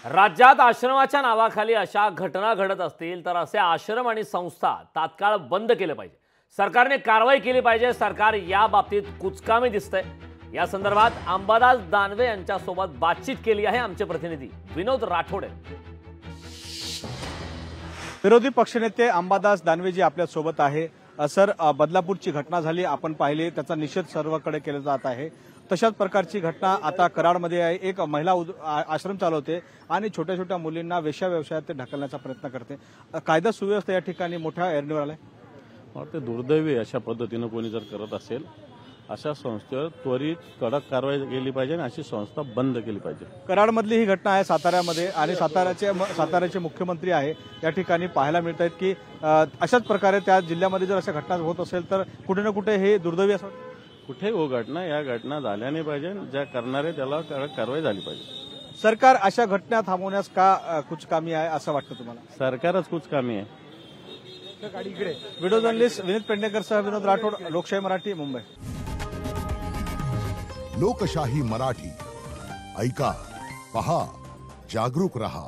राज्यात आश्रमाच्या नावाखाली अशा घटना घडत असतील तर असे आश्रम आणि संस्था तात्काळ बंद केले पाहिजे। सरकारने कारवाई केली पाहिजे। सरकार या बाबतीत कुचकामी दिसतंय। या संदर्भात अंबादास दानवे यांच्यासोबत बातचीत केली आहे आमचे प्रतिनिधी विनोद राठोडे। विरोधी पक्षनेते अंबादास दानवेजी आपल्या सोबत आहे। सर, बदलापूरची घटना झाली, आपण पाहिले, त्याचा निषेध सर्वकडे केला जात आहे। तशाच प्रकारची घटना आता कराडमध्ये आहे। एक महिला आश्रम चालवते आणि छोट्या छोट्या मुलींना वेश्या व्यवसायात ते ढकलण्याचा प्रयत्न करते। कायदा सुव्यवस्था या ठिकाणी मोठ्या ऐरणीवर आलाय। ते दुर्दैवी अशा पद्धतीने कोणी जर करत असेल अशा संस्थेवर त्वरित कडक कारवाई केली पाहिजे आणि अशी संस्था बंद केली पाहिजे। कराडमधली ही घटना आहे साताऱ्यामध्ये आणि साताऱ्याचे मुख्यमंत्री आहे या ठिकाणी पाहायला मिळत आहेत की अशाच प्रकारे त्या जिल्ह्यामध्ये जर अशा घटना होत असेल तर कुठे ना कुठे हे दुर्दैवी असं कुठे हो घटना या घटना झाल्या नाही पाहिजे। ज्या करणारे त्याला कडक कारवाई झाली पाहिजे। सरकार अशा घटना थांबवण्यास का कुचकामी आहे असं वाटतं तुम्हाला? सरकारच कुचकामी आहे। व्हिडिओ जर्नलिस्ट विनीत पेडणेकरसह विनोद राठोड, लोकशाही मराठी, मुंबई। लोकशाही मराठी, ऐका, पहा, जागरूक रहा।